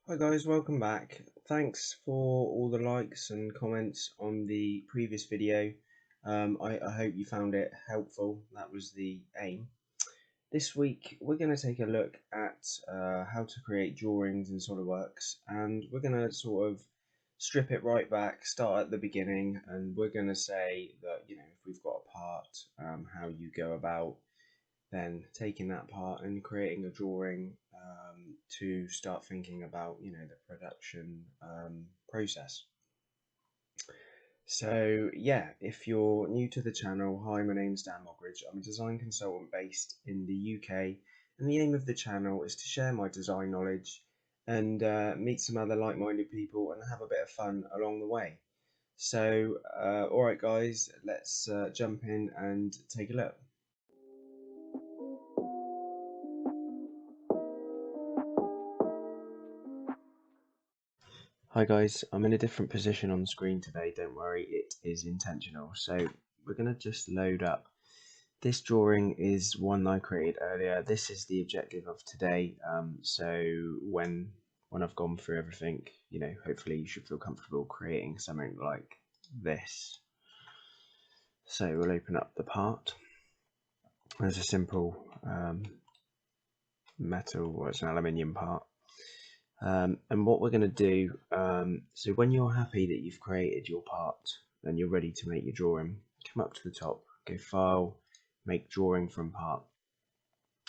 Hi guys, welcome back. Thanks for all the likes and comments on the previous video. I hope you found it helpful. That was the aim. This week we're going to take a look at how to create drawings in SolidWorks, and we're going to sort of strip it right back, start at the beginning, and we're going to say that, if we've got a part, how you go about then taking that part and creating a drawing to start thinking about the production process. So yeah, if you're new to the channel, hi, my name's Dan Mogridge. I'm a design consultant based in the UK, and the aim of the channel is to share my design knowledge and meet some other like-minded people and have a bit of fun along the way. So alright guys, let's jump in and take a look. Hi guys, I'm in a different position on the screen today, don't worry, it is intentional. So we're going to just load up. This drawing is one I created earlier. This is the objective of today. So when I've gone through everything, hopefully you should feel comfortable creating something like this. So we'll open up the part. There's a simple metal, or it's an aluminium part. And what we're going to do, so when you're happy that you've created your part and you're ready to make your drawing, come up to the top, go File, Make Drawing from Part.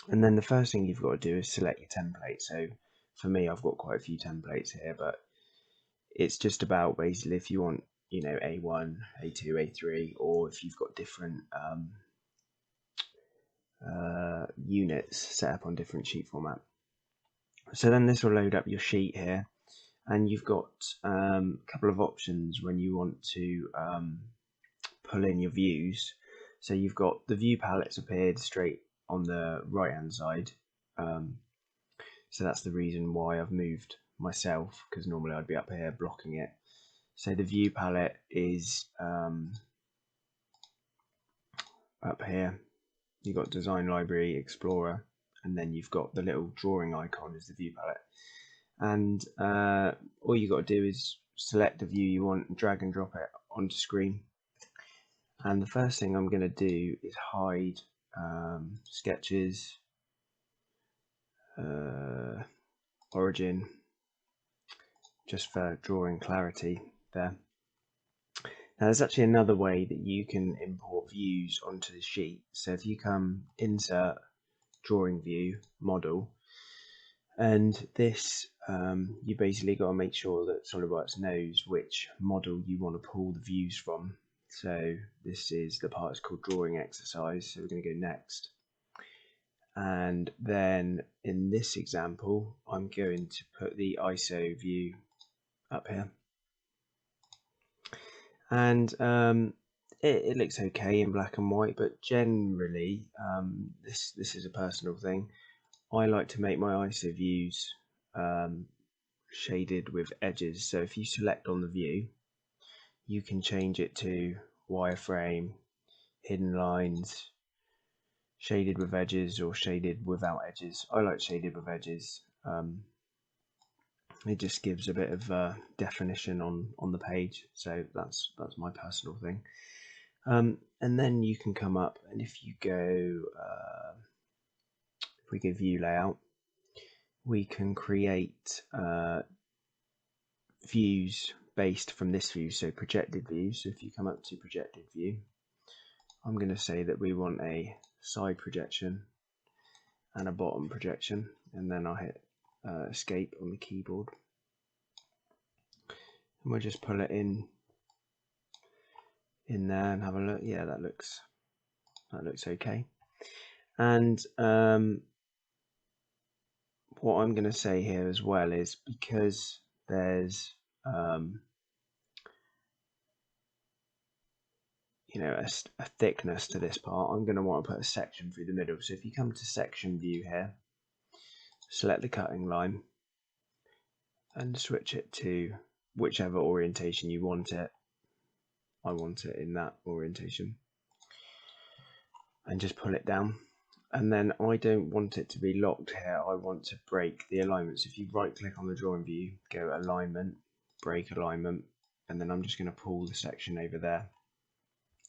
And then the first thing you've got to do is select your template. So for me, I've got quite a few templates here, but it's just about basically if you want, A1, A2, A3, or if you've got different units set up on different sheet format. So then this will load up your sheet here, and you've got a couple of options when you want to pull in your views. So you've got the view palettes appeared straight on the right hand side. So that's the reason why I've moved myself, because normally I'd be up here blocking it. So the view palette is up here. You've got Design Library, Explorer, and then you've got the little drawing icon as the view palette. And all you got to do is select the view you want and drag and drop it onto screen. And the first thing I'm going to do is hide sketches, origin, just for drawing clarity there. Now there's actually another way that you can import views onto the sheet. So if you come Insert, Drawing View, Model, and this you basically got to make sure that SolidWorks knows which model you want to pull the views from. So this is the part that's called Drawing Exercise, so we're going to go Next. And then in this example, I'm going to put the ISO view up here. And it looks okay in black and white, but generally, this is a personal thing. I like to make my ISO views shaded with edges. So if you select on the view, you can change it to wireframe, hidden lines, shaded with edges, or shaded without edges. I like shaded with edges. It just gives a bit of definition on the page. So that's my personal thing. And then you can come up, and if you go, if we go View Layout, we can create views based from this view, so projected view. So if you come up to projected view, I'm going to say that we want a side projection and a bottom projection, and then I'll hit escape on the keyboard, and we'll just pull it in there and have a look. Yeah, that looks okay. And what I'm going to say here as well is, because there's a thickness to this part, I'm going to want to put a section through the middle. So if you come to section view here, select the cutting line and switch it to whichever orientation you want it. I want it in that orientation, and just pull it down. And then I don't want it to be locked here. I want to break the alignment. So if you right click on the drawing view, go alignment, break alignment, and then I'm just going to pull the section over there,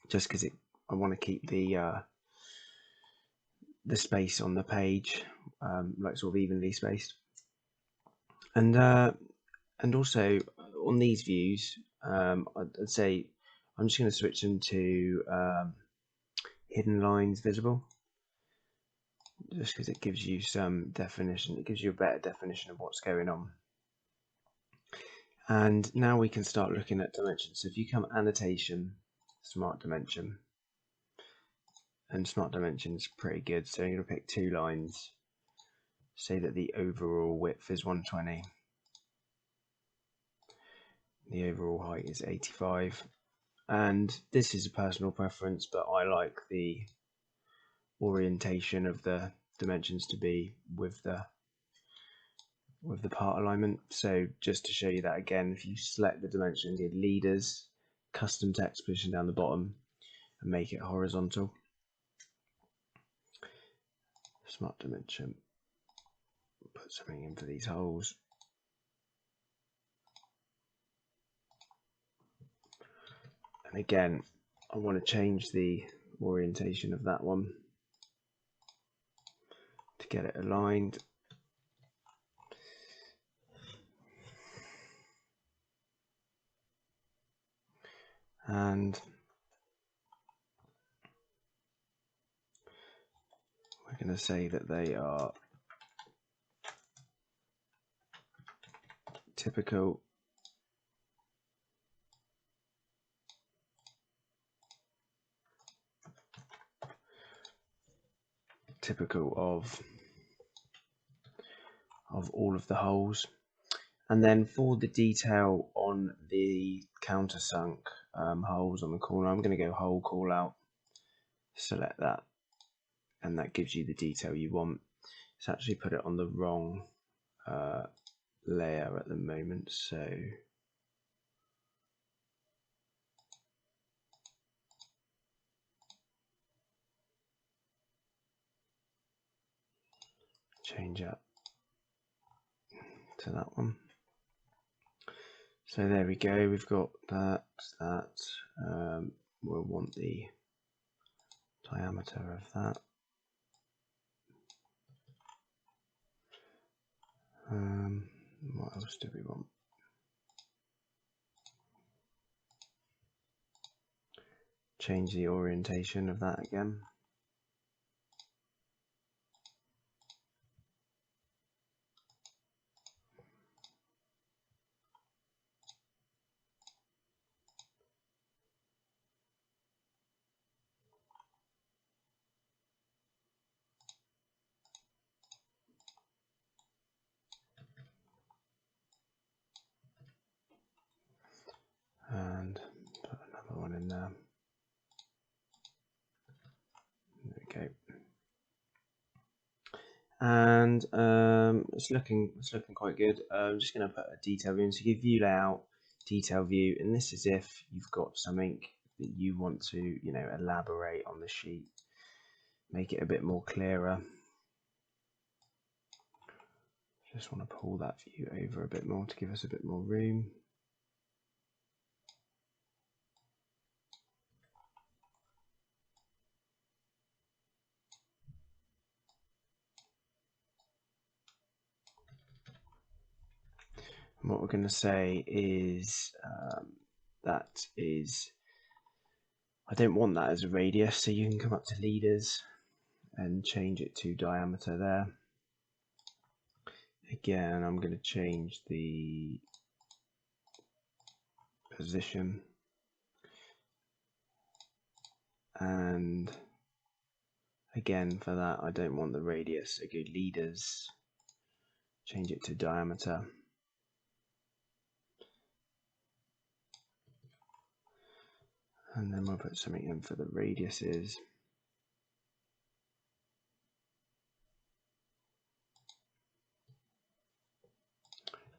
just because I want to keep the space on the page like sort of evenly spaced. And also on these views, I'd say I'm just going to switch them to hidden lines visible, just because it gives you some definition. It gives you a better definition of what's going on. And now we can start looking at dimensions. So if you come annotation, smart dimension, and smart dimension is pretty good. So I'm going to pick 2 lines, say that the overall width is 120, the overall height is 85, and this is a personal preference, but I like the orientation of the dimensions to be with the part alignment. So just to show you that again, if you select the dimension, give leaders, custom text position down the bottom, and make it horizontal. Smart dimension, put something in for these holes. And again, I want to change the orientation of that one to get it aligned. And we're going to say that they are typical of all of the holes. And then for the detail on the countersunk holes on the corner, I'm going to go hole call out, select that, and that gives you the detail you want. It's actually put it on the wrong layer at the moment, so change that to that one. So there we go, we've got that. We'll want the diameter of that. What else do we want? Change the orientation of that again. And put another one in there. There we go. And it's looking quite good. I'm just going to put a detail view. So you view layout, detail view, and this is if you've got something that you want to, elaborate on the sheet, make it a bit more clearer. Just want to pull that view over a bit more to give us a bit more room. And what we're going to say is I don't want that as a radius, so you can come up to leaders and change it to diameter there. Again, I'm going to change the position, and again for that I don't want the radius, so go leaders, change it to diameter. And then we'll put something in for the radiuses.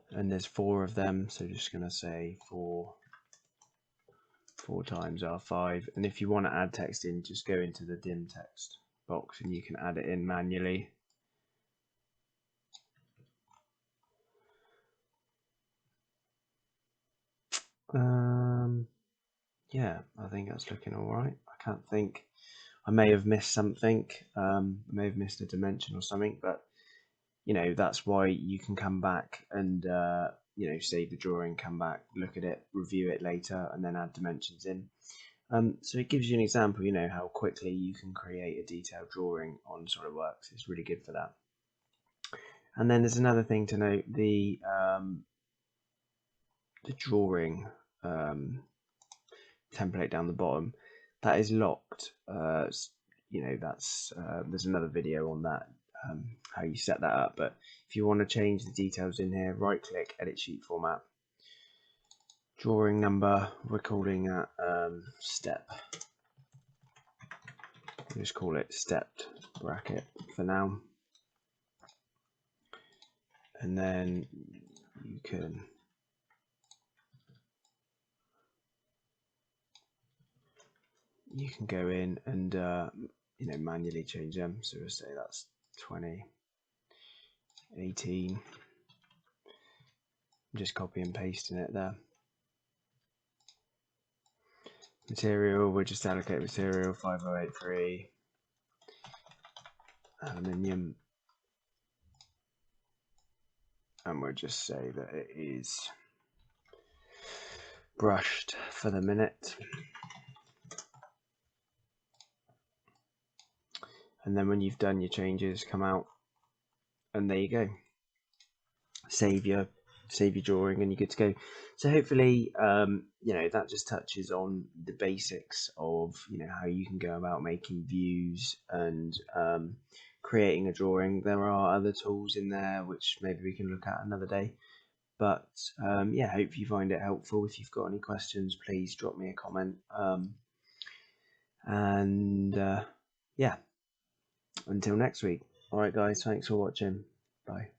And there's 4 of them, so just going to say 4 times R5. And if you want to add text in, just go into the dim text box and you can add it in manually. Yeah, I think that's looking all right. I can't think. I may have missed something. I may have missed a dimension or something, but you know, that's why you can come back and you know, save the drawing, come back, look at it, review it later, and then add dimensions in. So it gives you an example, you know, how quickly you can create a detailed drawing on SolidWorks. It's really good for that. And then there's another thing to note: the drawing template down the bottom, that is locked. You know, that's there's another video on that, how you set that up. But if you want to change the details in here, right click, edit sheet format, drawing number, we're calling that step. Just call it stepped bracket for now. And then you can go in and you know, manually change them. So we'll say that's 20, 18. Just copy and pasting it there. Material, we'll just allocate material 5083 aluminium, and we'll just say that it is brushed for the minute. And then when you've done your changes, come out, and there you go. Save your drawing, and you're good to go. So hopefully, you know, that just touches on the basics of, you know, how you can go about making views and creating a drawing. There are other tools in there which maybe we can look at another day. But yeah, hope you find it helpful. If you've got any questions, please drop me a comment. Yeah, until next week. All right, guys, thanks for watching. Bye.